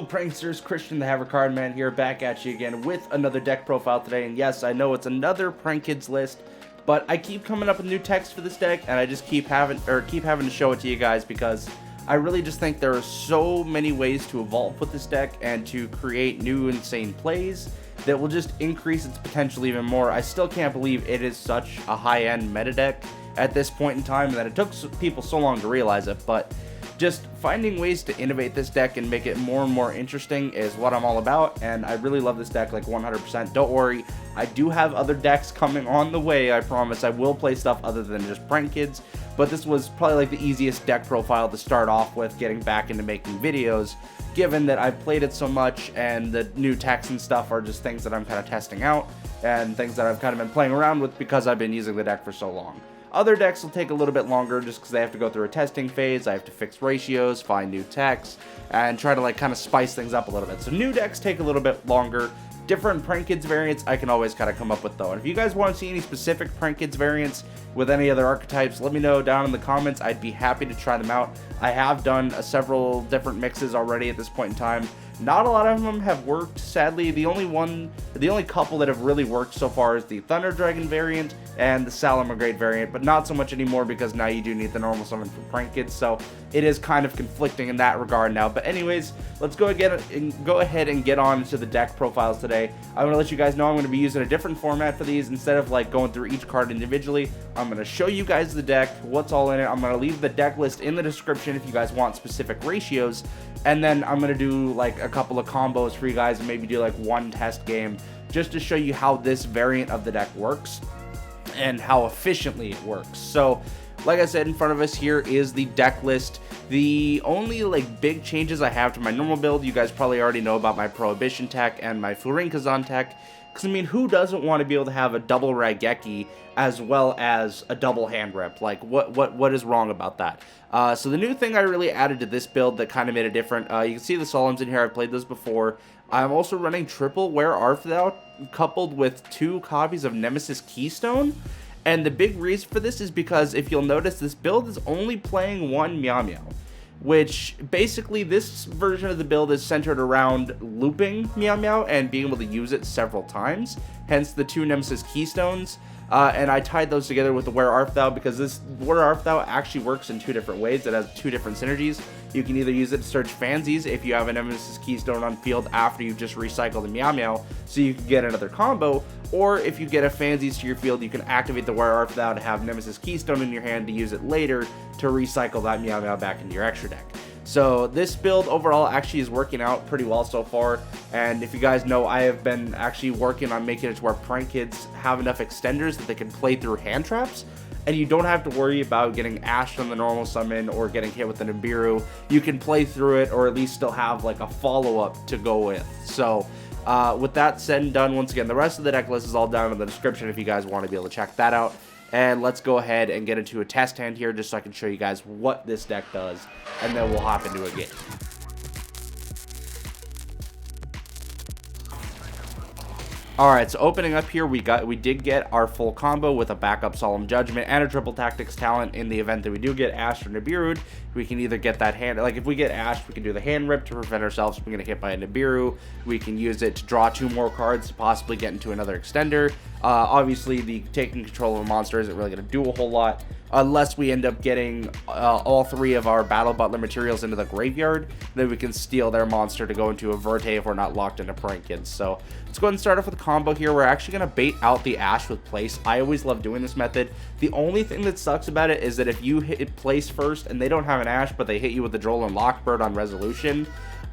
Hello pranksters, Christian the Haver Card Man here, back at you again with another deck profile today. And yes, I know it's another Prank Kids list, but I keep coming up with new text for this deck, and I just keep having to show it to you guys because I really just think there are so many ways to evolve with this deck and to create new insane plays that will just increase its potential even more. I still can't believe it is such a high-end meta deck at this point in time, and that it took people so long to realize it, but just finding ways to innovate this deck and make it more and more interesting is what I'm all about, and I really love this deck like 100%. Don't worry, I do have other decks coming on the way, I promise. I will play stuff other than just Prank Kids, but this was probably like the easiest deck profile to start off with getting back into making videos, given that I've played it so much and the new techs and stuff are just things that I'm kind of testing out and things that I've kind of been playing around with because I've been using the deck for so long. Other decks will take a little bit longer just because they have to go through a testing phase. I have to fix ratios, find new techs, and try to like kind of spice things up a little bit. So new decks take a little bit longer. Different Prank Kids variants I can always kind of come up with though. And if you guys want to see any specific Prank Kids variants with any other archetypes, let me know down in the comments. I'd be happy to try them out. I have done several different mixes already at this point in time. Not a lot of them have worked, sadly. The only couple that have really worked so far is the Thunder Dragon variant and the Salamangreat variant, but not so much anymore because now you do need the normal summon for Prank Kids, so it is kind of conflicting in that regard now. But anyways, let's go ahead and get on to the deck profiles today. I'm going to let you guys know I'm going to be using a different format for these. Instead of like going through each card individually, I'm going to show you guys the deck, what's all in it. I'm going to leave the deck list in the description if you guys want specific ratios, and then I'm going to do like a couple of combos for you guys and maybe do like one test game just to show you how this variant of the deck works and how efficiently it works. So like I said, in front of us here is the deck list. The only like big changes I have to my normal build, you guys probably already know about my Prohibition tech and my Furinkazan tech. Because, I mean, who doesn't want to be able to have a double Raigeki as well as a double hand rip? Like, what is wrong about that? So the new thing I really added to this build that kind of made it different, you can see the Solemns in here. I've played those before. I'm also running triple Where Art Thou coupled with 2 copies of Nemesis Keystone. And the big reason for this is because, if you'll notice, this build is only playing one Meow Meow, which basically this version of the build is centered around looping Meow Meow and being able to use it several times, hence the 2 Nemesis Keystones. And I tied those together with the Where Art Thou because this Where Art Thou actually works in 2 different ways. It has 2 different synergies. You can either use it to search Fansies if you have a Nemesis Keystone on field after you've just recycled the Meow Meow, so you can get another combo, or if you get a Fansies to your field, you can activate the Where Art Thou to have Nemesis Keystone in your hand to use it later to recycle that Meow Meow back into your extra deck. So this build overall actually is working out pretty well so far, and if you guys know, I have been actually working on making it to where Prank Kids have enough extenders that they can play through hand traps, and you don't have to worry about getting ashed on the normal summon or getting hit with an Nibiru. You can play through it, or at least still have like a follow-up to go with. So with that said and done, once again, the rest of the deck list is all down in the description if you guys want to be able to check that out. And let's go ahead and get into a test hand here just so I can show you guys what this deck does, and then we'll hop into a game. Alright, so opening up here, we did get our full combo with a backup Solemn Judgment and a triple Tactics talent. In the event that we do get Ashed or Nibiru'd, we can either get that hand, like if we get Ashed, we can do the hand rip to prevent ourselves from getting hit by a Nibiru. We can use it to draw 2 more cards to possibly get into another extender. Obviously, the taking control of a monster isn't really going to do a whole lot unless we end up getting all 3 of our Battle Butler materials into the graveyard. Then we can steal their monster to go into a Verte if we're not locked into Prank Kids. So let's go ahead and start off with a combo here. We're actually going to bait out the Ashe with Place. I always love doing this method. The only thing that sucks about it is that if you hit Place first and they don't have an Ashe, but they hit you with the Droll Lockbird on resolution,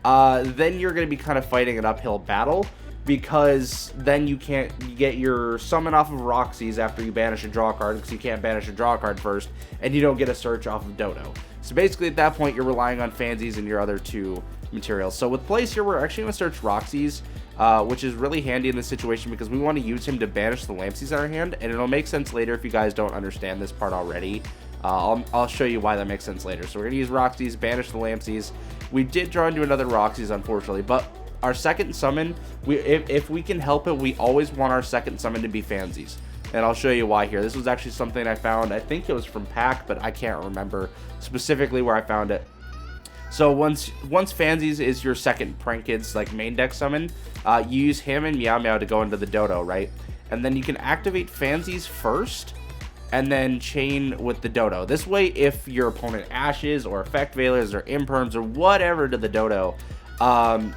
then you're going to be kind of fighting an uphill battle, because then you can't get your summon off of Roxy's after you banish a draw card, because you can't banish a draw card first, and you don't get a search off of Dodo. So basically at that point you're relying on Fansies and your other 2 materials. So with Place here, we're actually going to search Roxy's, which is really handy in this situation because we want to use him to banish the Lampsies in our hand, and it'll make sense later if you guys don't understand this part already. I'll show you why that makes sense later. So we're going to use Roxy's, banish the Lampsies. We did draw into another Roxy's, unfortunately, but our second summon, if we can help it, we always want our second summon to be Fansies. And I'll show you why here. This was actually something I found, I think it was from Pack, but I can't remember specifically where I found it. So once Fansies is your second Prank Kids like main deck summon, you use him and Meow Meow to go into the Dodo, right? And then you can activate Fansies first, and then chain with the Dodo. This way, if your opponent Ashes or Effect Veilers or Imperms or whatever to the Dodo,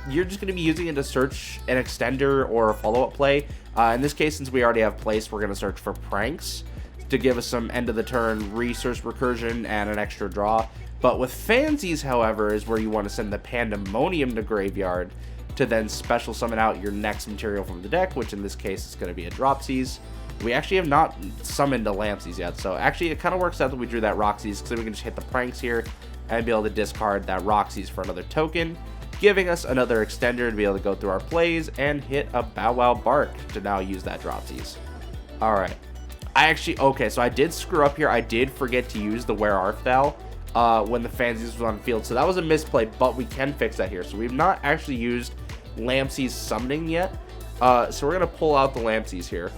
you're just going to be using it to search an extender or a follow-up play. In this case, since we already have place, we're going to search for Pranks to give us some end of the turn resource recursion and an extra draw. But with Fansies, however, is where you want to send the Pandemonium to graveyard to then special summon out your next material from the deck, which in this case is going to be a Dropsies. We actually have not summoned a Lampsies yet, so actually it kind of works out that we drew that Roxy's, because then we can just hit the Pranks here and be able to discard that Roxy's for another token, giving us another extender to be able to go through our plays and hit a Bow Wow Bark to now use that Dropsies. Alright. Okay, so I did screw up here. I did forget to use the Where Art Thou when the Fansies was on the field, so that was a misplay, but we can fix that here. So we've not actually used Lampsies summoning yet, so we're going to pull out the Lampsies here.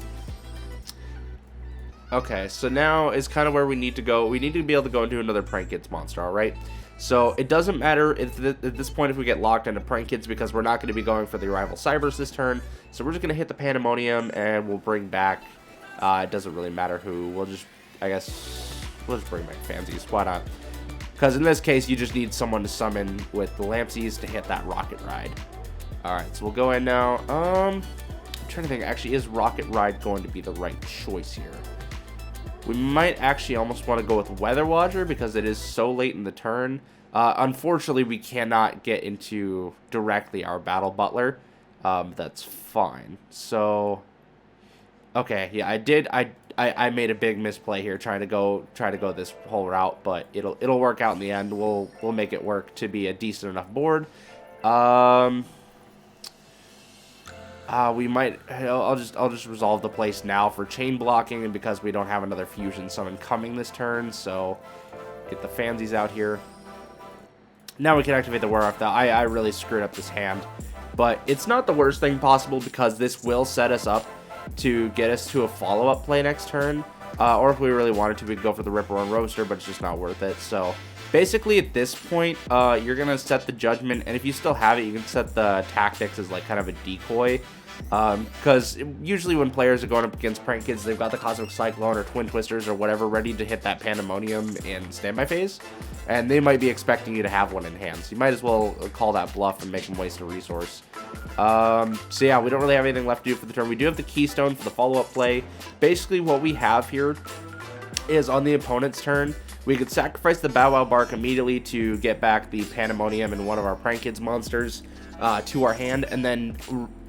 Okay, so now is kind of where we need to go. We need to be able to go into another Prank Kids monster, alright? So it doesn't matter at this point if we get locked into Prank Kids, because we're not going to be going for the Arrival Cybers this turn. So we're just going to hit the Pandemonium and we'll bring back, it doesn't really matter who. We'll just, I guess, we'll just bring back Fansies. Why not? Because in this case, you just need someone to summon with the Lampsies to hit that Rocket Ride. Alright, so we'll go in now. I'm trying to think, actually, is Rocket Ride going to be the right choice here? We might actually almost want to go with Weather Watcher because it is so late in the turn. Unfortunately, we cannot get into directly our Battle Butler. That's fine. So, okay, yeah, I made a big misplay here trying to go this whole route, but it'll work out in the end. We'll make it work to be a decent enough board. We might. I'll just resolve the place now for chain blocking, and because we don't have another fusion summon coming this turn, so get the Fansies out here. Now we can activate the Where Art Thou. I really screwed up this hand, but it's not the worst thing possible because this will set us up to get us to a follow-up play next turn. Or if we really wanted to, we could go for the Ripper and Roaster, but it's just not worth it. So basically at this point, you're gonna set the Judgment, and if you still have it, you can set the Tactics as like kind of a decoy. Because usually when players are going up against Prank Kids, they've got the Cosmic Cyclone or Twin Twisters or whatever ready to hit that Pandemonium in standby phase, and they might be expecting you to have one in hand, so you might as well call that bluff and make them waste a resource. So yeah, we don't really have anything left to do for the turn. We do have the Keystone for the follow-up play. Basically what we have here is on the opponent's turn, we could sacrifice the Bow Wow Bark immediately to get back the Pandemonium and one of our Prank Kids monsters to our hand, and then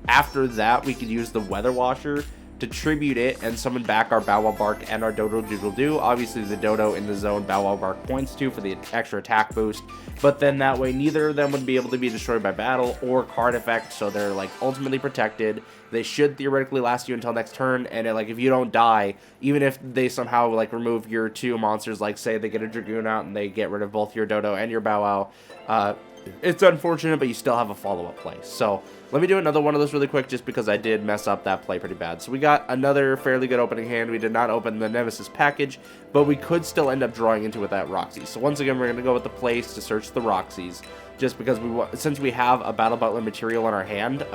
after that, we could use the Weather Washer to tribute it and summon back our Bow Wow Bark and our Dodo Doodle Doo. Obviously, the Dodo in the zone Bow Wow Bark points to for the extra attack boost, but then that way neither of them would be able to be destroyed by battle or card effect, so they're like ultimately protected. They should theoretically last you until next turn, and like if you don't die, even if they somehow like remove your two monsters, like say they get a Dragoon out and they get rid of both your Dodo and your Bow Wow, it's unfortunate, but you still have a follow-up play. So let me do another one of those really quick, just because I did mess up that play pretty bad. So we got another fairly good opening hand. We did not open the Nemesis package, but we could still end up drawing into with that Roxy. So once again, we're going to go with the place to search the Roxys, just because since we have a Battle Butler material in our hand,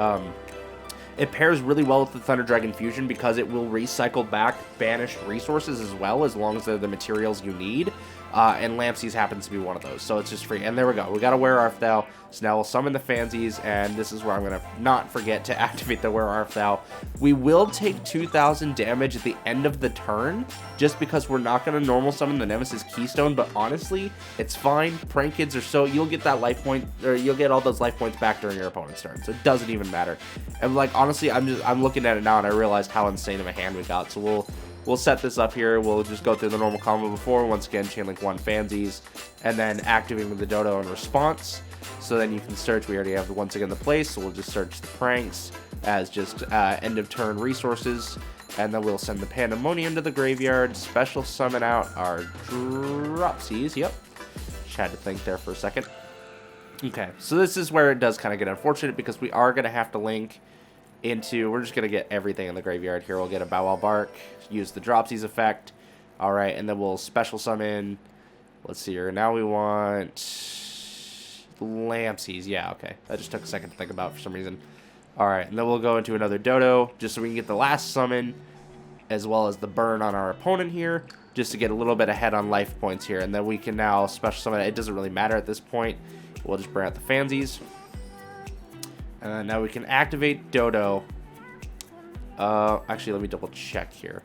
it pairs really well with the Thunder Dragon Fusion because it will recycle back banished resources as well, as long as they're the materials you need. And Lampsies happens to be one of those, so it's just free. And there we go. We got a Where Art Thou. So now we'll summon the Fansies, and this is where I'm going to not forget to activate the Where Art Thou. We will take 2,000 damage at the end of the turn, just because we're not going to normal summon the Nemesis Keystone, but honestly, it's fine. Prank Kids are so... You'll get that life point, or you'll get all those life points back during your opponent's turn, so it doesn't even matter. And like, honestly, I'm looking at it now, and I realized how insane of a hand we got, so we'll set this up here. We'll just go through the normal combo before. Once again, Chainlink 1 Fansies, and then activating the Dodo in response. So then you can search. We already have, once again, the place, so we'll just search the Pranks as just end of turn resources. And then we'll send the Pandemonium to the graveyard, special summon out our Dropsies. Yep. Just had to think there for a second. Okay, so this is where it does kind of get unfortunate, because we are going to have to link into... We're just going to get everything in the graveyard here. We'll get a Bow Wow Bark, use the Dropsies effect. Alright, and then we'll special summon... Let's see here. Now we want... Lampsies. Yeah, okay. That just took a second to think about for some reason. Alright, and then we'll go into another Dodo, just so we can get the last summon, as well as the burn on our opponent here, just to get a little bit ahead on life points here. And then we can now special summon. It doesn't really matter at this point. We'll just bring out the Fansies. And then now we can activate Dodo. Actually, let me double check here.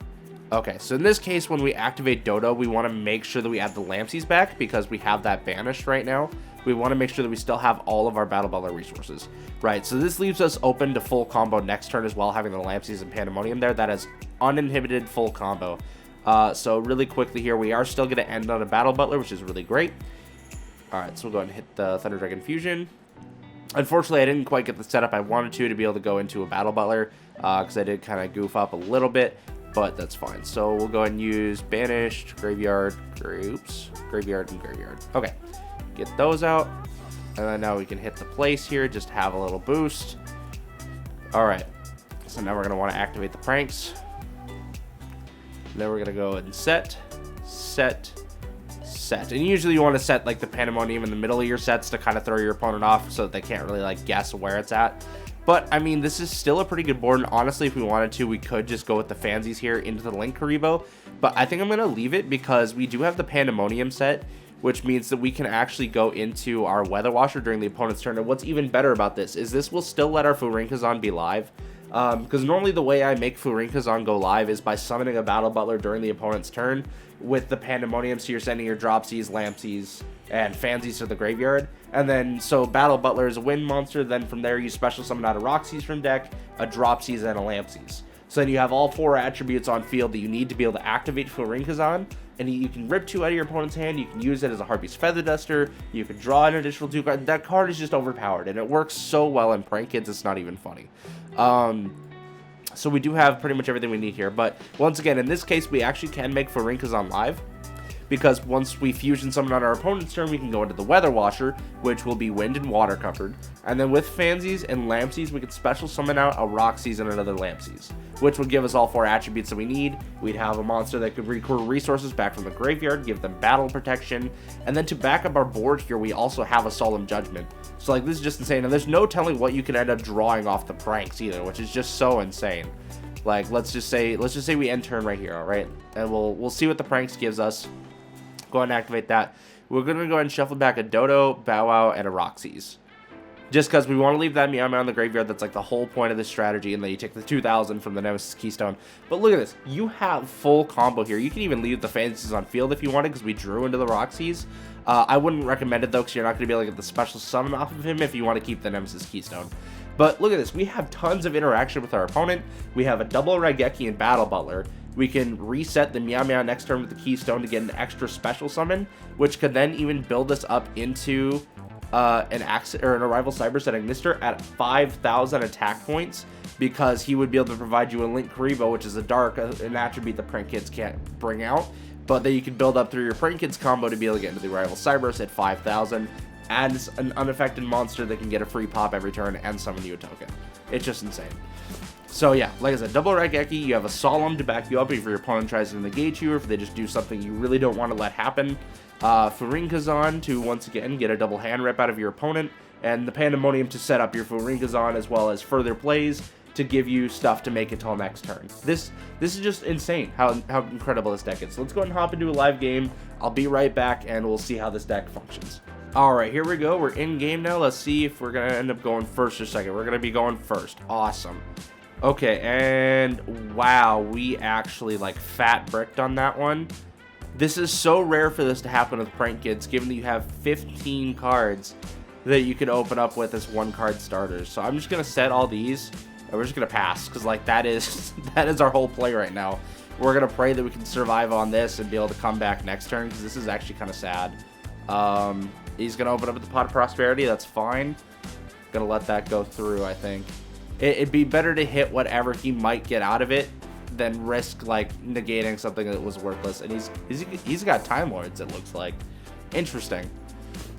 Okay, so in this case, when we activate Dodo, we want to make sure that we add the Lampsies back, because we have that banished right now. We want to make sure that we still have all of our Battle Butler resources. Right, so this leaves us open to full combo next turn as well, having the Lampsies and Pandemonium there. That is uninhibited full combo. So really quickly here, we are still going to end on a Battle Butler, which is really great. Alright, so we'll go ahead and hit the Thunder Dragon Fusion. Unfortunately, I didn't quite get the setup I wanted to be able to go into a Battle Butler, because I did kind of goof up a little bit, but that's fine. So we'll go ahead and use Banished, Graveyard, Graveyard, and Graveyard. Okay, get those out, and then now we can hit the place here, just have a little boost. Alright, so now we're going to want to activate the pranks. Then we're going to go and set. And usually you want to set like the Pandemonium in the middle of your sets to kind of throw your opponent off so that they can't really like guess where it's at. But I mean, this is still a pretty good board, and honestly, if we wanted to, we could just go with the Fansies here into the Linkuriboh. But I think I'm going to leave it because we do have the Pandemonium set, which means that we can actually go into our Weather Washer during the opponent's turn. And what's even better about this is this will still let our Furinkazan be live. Because normally the way I make Furinkazan go live is by summoning a Battle Butler during the opponent's turn with the Pandemonium, so you're sending your Dropsies, Lampsies, and Fansies to the graveyard. And then, so Battle Butler is a win monster, then from there you special summon out a Roxy's from deck, a Dropsies, and a Lampsies. So then you have all 4 attributes on field that you need to be able to activate Furinkazan, and you can rip 2 out of your opponent's hand, you can use it as a Harpy's Feather Duster, you can draw an additional 2 cards. That card is just overpowered, and it works so well in Prank Kids, it's not even funny. So we do have pretty much everything we need here, but once again, in this case, we actually can make Furinkazan live, because once we fusion summon on our opponent's turn, we can go into the Weather Washer, which will be wind and water covered, and then with Fansies and Lampsies, we could special summon out a Roxy's and another Lampsies, which would give us all 4 attributes that we need. We'd have a monster that could recruit resources back from the graveyard, give them battle protection, and then to back up our board here, we also have a Solemn Judgment. So like, this is just insane, and there's no telling what you could end up drawing off the pranks either, which is just so insane. Like, let's just say we end turn right here, all right, and we'll see what the pranks gives us. Go ahead and activate that. We're going to go ahead and shuffle back a Dodo, Bow Wow, and a Roxy's. Just because we want to leave that Meow Meow in the graveyard. That's like the whole point of this strategy. And then you take the 2,000 from the Nemesis Keystone. But look at this. You have full combo here. You can even leave the Fansies on field if you wanted, because we drew into the Roxy's. I wouldn't recommend it, though, because you're not going to be able to get the special summon off of him if you want to keep the Nemesis Keystone. But look at this. We have tons of interaction with our opponent. We have a double Raigeki and Battle Butler. We can reset the Meow Meow next turn with the Keystone to get an extra special summon, which could then even build us up into an Arrival Cyber setting Mister at 5,000 attack points, because he would be able to provide you a Linkuriboh, which is a dark, an attribute that Prank Kids can't bring out, but that you can build up through your Prank Kids combo to be able to get into the Arrival Cyberus at 5,000, as an unaffected monster that can get a free pop every turn and summon you a token. It's just insane. So yeah, like I said, double Raigeki, you have a Solemn to back you up if your opponent tries to negate you, or if they just do something you really don't want to let happen. Furinkazan to, once again, get a double hand rip out of your opponent, and the Pandemonium to set up your Furinkazan, as well as further plays to give you stuff to make it till next turn. This is just insane how incredible this deck is. So let's go ahead and hop into a live game. I'll be right back, and we'll see how this deck functions. Alright, here we go. We're in game now. Let's see if we're going to end up going first or second. We're going to be going first. Awesome. Okay, and wow, we actually like fat bricked on that one. This is so rare for this to happen with Prank Kids, given that you have 15 cards that you can open up with as 1-card starters. So I'm just going to set all these, and we're just going to pass, because like that is our whole play right now. We're going to pray that we can survive on this and be able to come back next turn, because this is actually kind of sad. He's going to open up with the Pot of Prosperity. That's fine. Going to let that go through, I think. It'd be better to hit whatever he might get out of it than risk like negating something that was worthless. And he's got Time Lords, it looks like. Interesting.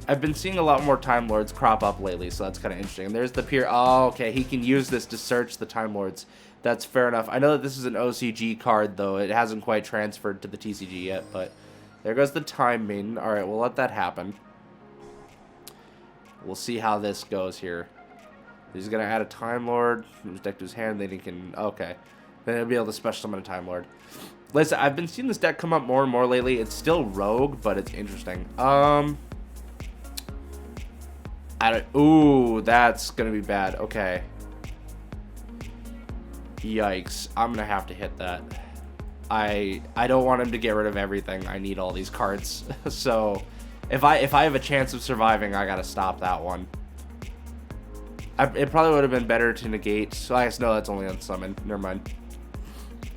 I've been seeing a lot more Time Lords crop up lately, so that's kind of interesting. And there's the Pier. Oh, okay. He can use this to search the Time Lords. That's fair enough. I know that this is an OCG card, though. It hasn't quite transferred to the TCG yet, but there goes the Time Maiden. All right, we'll let that happen. We'll see how this goes here. He's going to add a Time Lord. His deck to his hand. Then he can... Okay. Then he'll be able to special summon a Time Lord. Listen, I've been seeing this deck come up more and more lately. It's still Rogue, but it's interesting. Ooh, that's going to be bad. Okay. Yikes. I'm going to have to hit that. I don't want him to get rid of everything. I need all these cards. So, if I have a chance of surviving, I got to stop that one. It probably would have been better to negate. So I guess no, that's only on summon. Never mind.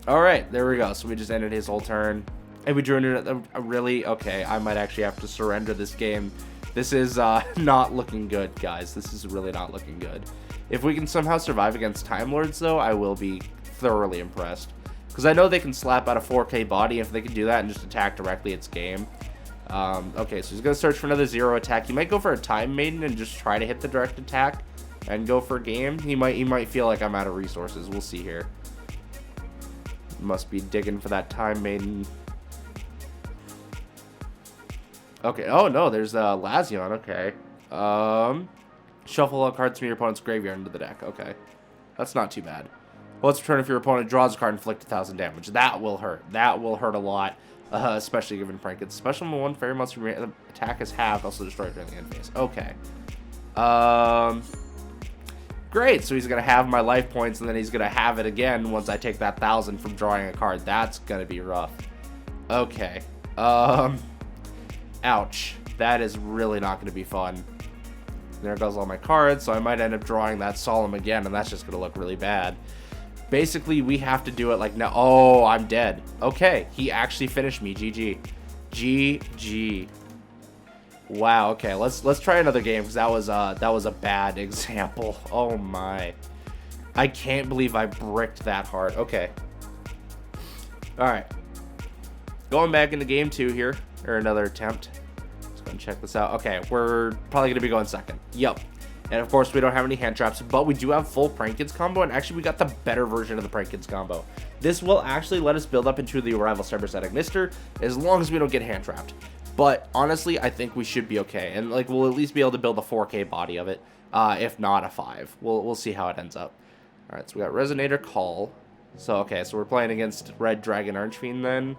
All right, there we go. So we just ended his whole turn, and we drew into a really okay. I might actually have to surrender this game. This is not looking good, guys. This is really not looking good. If we can somehow survive against Time Lords, though, I will be thoroughly impressed. Because I know they can slap out a 4K body. If they can do that and just attack directly, it's game. Okay, so he's gonna search for another 0 attack. He might go for a Time Maiden and just try to hit the direct attack and go for a game. He might feel like I'm out of resources. We'll see here. Must be digging for that Time Maiden. Okay. Oh no, there's Lazion. Okay. Shuffle all cards from your opponent's graveyard into the deck. Okay, that's not too bad. Well, let's return if your opponent draws a card and inflict 1,000 damage. That will hurt. That will hurt a lot, especially given Prankets. Special one fairy monster attack is halved, also destroyed during the end phase. Okay. Great, so he's going to have my life points, and then he's going to have it again once I take that 1,000 from drawing a card. That's going to be rough. Okay. Ouch. That is really not going to be fun. There goes all my cards, so I might end up drawing that Solemn again, and that's just going to look really bad. Basically, we have to do it like now. Oh, I'm dead. Okay, he actually finished me. GG. GG. Wow. Okay, let's try another game because that was a bad example. Oh my. I can't believe I bricked that hard. Okay. All right. Going back into game 2 here, or another attempt. Let's go and check this out. Okay, we're probably gonna be going second. Yep. And of course, we don't have any hand traps, but we do have full Prankins combo, and actually we got the better version of the Prankins combo. This will actually let us build up into the Arrival Cyberstatic Ignister, as long as we don't get hand trapped. But honestly, I think we should be okay, and like we'll at least be able to build a 4K body of it, if not a 5. We'll see how it ends up. All right, so we got Resonator Call. So okay, so we're playing against Red Dragon Archfiend then.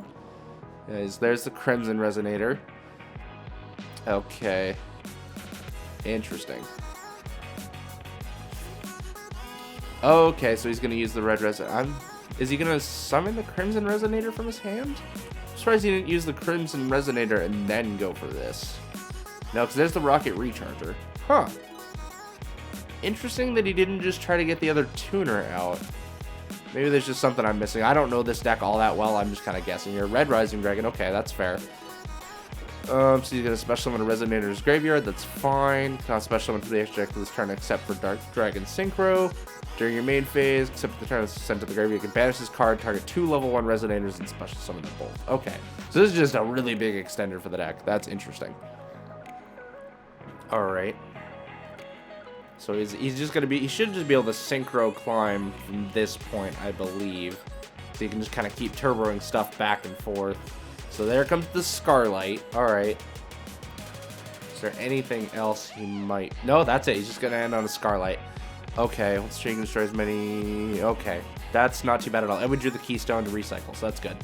There's the Crimson Resonator. Okay. Interesting. Okay, so he's going to use the Red Resonator. Is he going to summon the Crimson Resonator from his hand? I'm surprised he didn't use the Crimson Resonator and then go for this. No, because there's the Rocket Recharger. Huh. Interesting that he didn't just try to get the other tuner out. Maybe there's just something I'm missing. I don't know this deck all that well. I'm just kind of guessing here. Red Rising Dragon. Okay, that's fair. So he's going to special summon a Resonator's graveyard. That's fine. Cannot special summon for the extra deck for this turn except for Dark Dragon Synchro. During your main phase, except the turn is sent to the graveyard, you can banish this card, target 2 level 1 Resonators, and special summon them both. Okay, so this is just a really big extender for the deck. That's interesting. All right. So he's just gonna be. He should just be able to synchro climb from this point, I believe. So you can just kind of keep turboing stuff back and forth. So there comes the Scarlight. All right. Is there anything else he might? No, that's it. He's just gonna end on a Scarlight. Okay, let's try and destroy as many. Okay, that's not too bad at all. And we drew the Keystone to recycle, so that's good.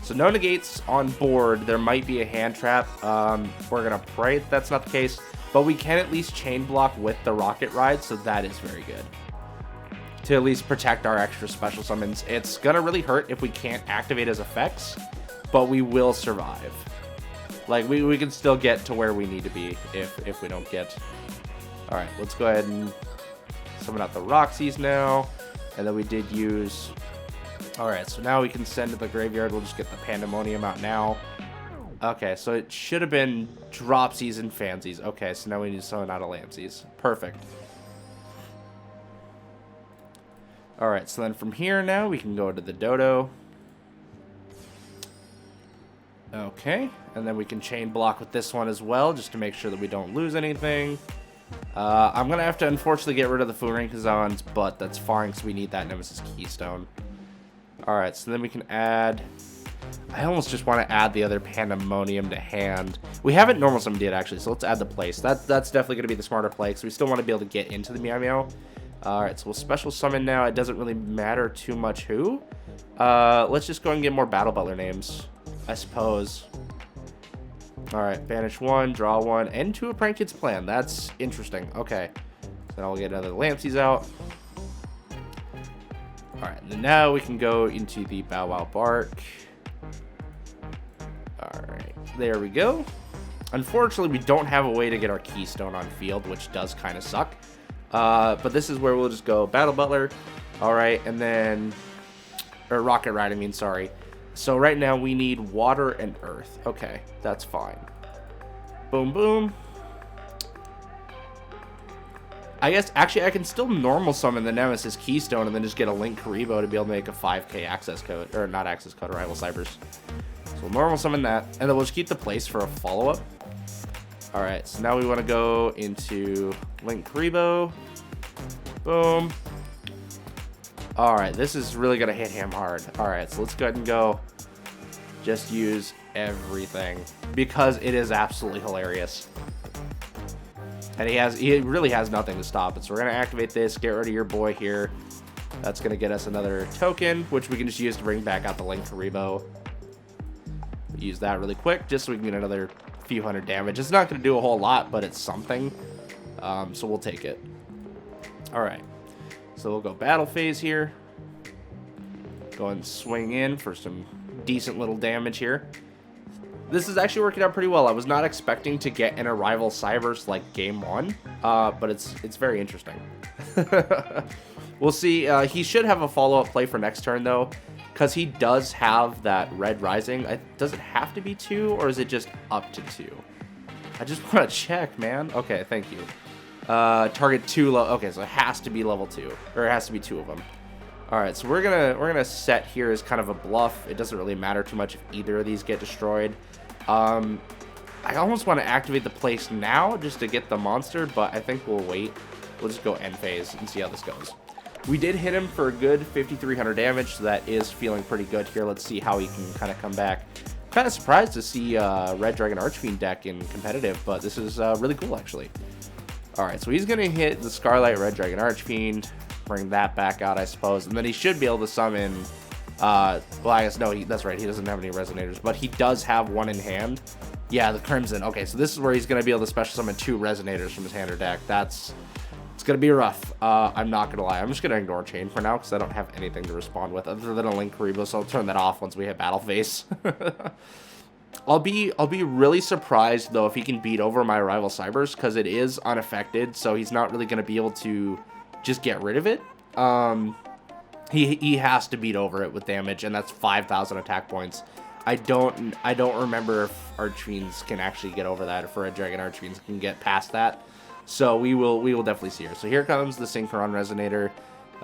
So no negates on board. There might be a hand trap. We're gonna pray that's not the case, but we can at least chain block with the Rocket Ride, so that is very good. To at least protect our extra special summons. It's gonna really hurt if we can't activate his effects, but we will survive. Like we can still get to where we need to be if we don't get. All right, let's go ahead and summon out the Roxy's now, and then we did use. All right, so now we can send to the graveyard. We'll just get the Pandemonium out now. Okay, so it should have been Dropsies and Fansies. Okay, so now we need to summon out a Lampsies. Perfect. All right, so then from here now we can go to the Dodo. Okay, and then we can chain block with this one as well, just to make sure that we don't lose anything. I'm going to have to unfortunately get rid of the Furinkazons, but that's fine because we need that Nemesis Keystone. Alright, so then we can add I almost just want to add the other Pandemonium to hand. We haven't normal summoned yet, actually, so let's add the place. That's definitely going to be the smarter play, because we still want to be able to get into the Meow Meow. Alright, so we'll special summon now. It doesn't really matter too much who. Let's just go and get more Battle Butler names, I suppose. Alright, banish one, draw one, end to a Prankid's plan. That's interesting. Okay. Then I'll get another Lampsies out. Alright, and then now we can go into the Bow Wow Bark. Alright, there we go. Unfortunately, we don't have a way to get our Keystone on field, which does kind of suck. But this is where we'll just go Battle Butler. Alright, and then... Or Rocket Ride, I mean, sorry. So right now we need Water and Earth. Okay, that's fine. Boom, boom. I guess, actually, I can still normal summon the Nemesis Keystone and then just get a Linkuriboh to be able to make a 5k access code. Or not access code, Rival Cybers. So we'll normal summon that. And then we'll just keep the place for a follow-up. Alright, so now we want to go into Linkuriboh. Boom. Alright, this is really going to hit him hard. Alright, so let's go ahead and go. Just use everything. Because it is absolutely hilarious. And he really has nothing to stop it. So we're going to activate this, get rid of your boy here. That's going to get us another token, which we can just use to bring back out the Linkuriboh. Use that really quick, just so we can get another few hundred damage. It's not going to do a whole lot, but it's something. So we'll take it. Alright. So we'll go battle phase here. Go and swing in for some decent little damage here. This is actually working out pretty well. I was not expecting to get an Rival Cybers like game one, but it's very interesting. We'll see. He should have a follow-up play for next turn, though, because he does have that Red Rising. Does it have to be 2, or is it just up to 2? I just want to check, man. Okay, thank you. Target 2 okay, so it has to be level 2, or it has to be 2 of them. All right, so we're gonna set here as kind of a bluff. It doesn't really matter too much if either of these get destroyed. I almost want to activate the place now just to get the monster, but I think we'll wait. We'll just go end phase and see how this goes. We did hit him for a good 5,300 damage, so that is feeling pretty good here. Let's see how he can kind of come back. Kind of surprised to see Red Dragon Archfiend deck in competitive, but this is really cool, actually. All right, so he's going to hit the Scarlight Red Dragon Archfiend, bring that back out, I suppose, and then he should be able to summon... well, I guess, no, that's right, he doesn't have any Resonators, but he does have one in hand. Yeah, the Crimson. Okay, so this is where he's going to be able to special summon 2 Resonators from his hand or deck. It's going to be rough. I'm not going to lie. I'm just going to ignore Chain for now, because I don't have anything to respond with other than a Linkuriboh, so I'll turn that off once we hit Battle Phase. I'll be really surprised, though, if he can beat over my Rival Cybers, because it is unaffected, so he's not really going to be able to just get rid of it. He has to beat over it with damage, and that's 5,000 attack points. I don't remember if Archfiends can actually get over that, if Red Dragon Archfiends can get past that. So we will definitely see her. So here comes the Synchron Resonator.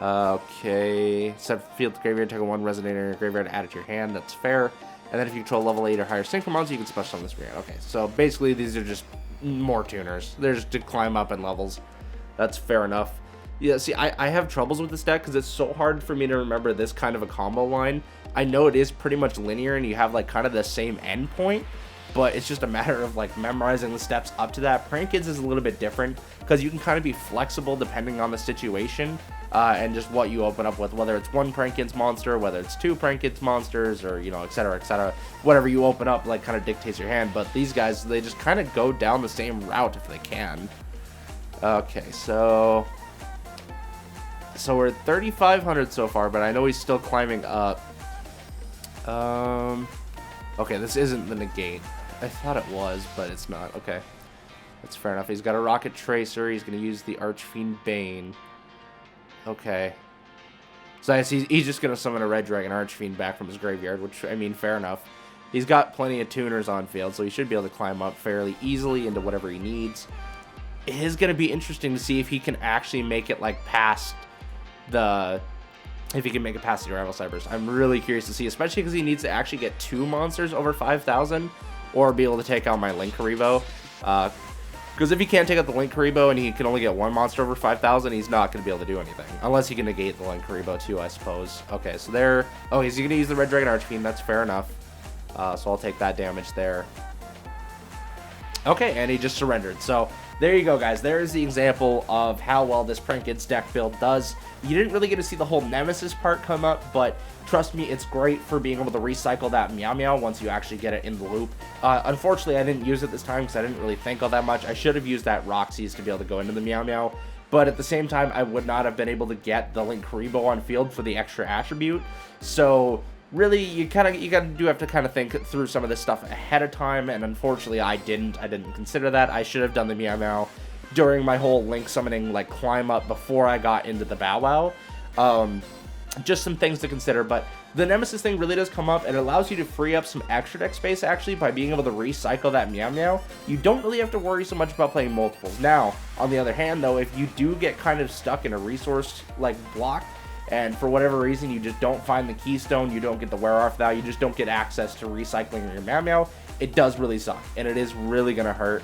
Okay, set field to graveyard, take a 1 Resonator graveyard, add it to your hand. That's fair. And then if you control level 8 or higher Synchromons, you can special on this graveyard. Okay, so basically these are just more tuners. They're just to climb up in levels. That's fair enough. Yeah, see, I have troubles with this deck because it's so hard for me to remember this kind of a combo line. I know it is pretty much linear and you have like kind of the same end point, but it's just a matter of like memorizing the steps up to that. Prankids is a little bit different because you can kind of be flexible depending on the situation and just what you open up with, whether it's 1 Prankids monster, whether it's 2 Prankids monsters, or, you know, etc., etc. Whatever you open up like kind of dictates your hand, but these guys, they just kind of go down the same route if they can. Okay, so we're at 3,500 so far, but I know he's still climbing up. Okay, this isn't the negate. I thought it was, but it's not. Okay, that's fair enough. He's got a Rocket Tracer. He's going to use the Archfiend Bane. Okay. So he's just going to summon a Red Dragon Archfiend back from his graveyard, which, I mean, fair enough. He's got plenty of tuners on field, so he should be able to climb up fairly easily into whatever he needs. It is going to be interesting to see if he can actually make it, like, past the... If he can make it past the Rival Cybers. I'm really curious to see, especially because he needs to actually get 2 monsters over 5,000 or be able to take out my Linkuriboh. Because if he can't take out the Linkuriboh and he can only get one monster over 5,000, he's not going to be able to do anything. Unless he can negate the Linkuriboh too, I suppose. Okay, so there... Oh, he's going to use the Red Dragon Archfiend. That's fair enough. So I'll take that damage there. Okay, and he just surrendered. So there you go, guys. There is the example of how well this Prankids deck build does. You didn't really get to see the whole Nemesis part come up, but trust me, it's great for being able to recycle that Meow Meow once you actually get it in the loop. Unfortunately, I didn't use it this time because I didn't really think all that much. I should have used that Roxy's to be able to go into the Meow Meow, but at the same time, I would not have been able to get the Linkuriboh on field for the extra attribute. So really, you do have to kind of think through some of this stuff ahead of time, and unfortunately, I didn't consider that. I should have done the Meow Meow during my whole Link summoning like climb up before I got into the Bow Wow. Just some things to consider, but the Nemesis thing really does come up, and it allows you to free up some extra deck space actually by being able to recycle that Meow Meow. You don't really have to worry so much about playing multiples. Now, on the other hand though, if you do get kind of stuck in a resource like block, and for whatever reason you just don't find the Keystone, you don't get the wear-off value, you just don't get access to recycling your Meow Meow, it does really suck, and it is really going to hurt.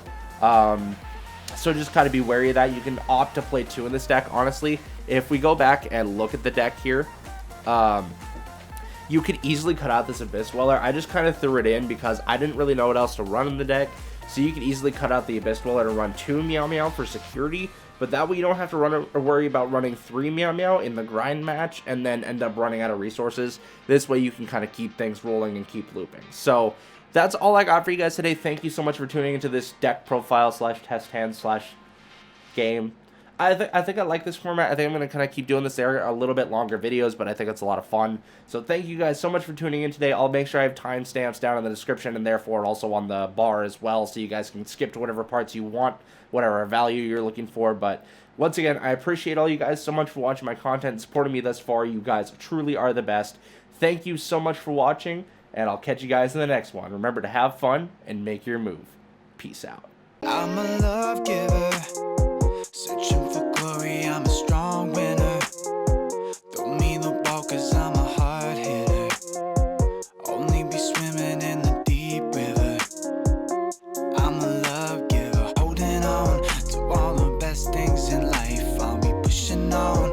So just kind of be wary of that. You can opt to play 2 in this deck, honestly. If we go back and look at the deck here, you could easily cut out this Abyss Dweller. I just kind of threw it in because I didn't really know what else to run in the deck, so you could easily cut out the Abyss Dweller and run 2 Meow Meow for security, but that way you don't have to worry about running 3 Meow Meow in the grind match and then end up running out of resources. This way you can kind of keep things rolling and keep looping. So that's all I got for you guys today. Thank you so much for tuning into this deck profile / test hand / game. I think I like this format. I think I'm going to kind of keep doing this. There a little bit longer videos, but I think it's a lot of fun. So thank you guys so much for tuning in today. I'll make sure I have timestamps down in the description and therefore also on the bar as well, so you guys can skip to whatever parts you want, whatever value you're looking for. But once again, I appreciate all you guys so much for watching my content and supporting me thus far. You guys truly are the best. Thank you so much for watching, and I'll catch you guys in the next one. Remember to have fun and make your move. Peace out. I'm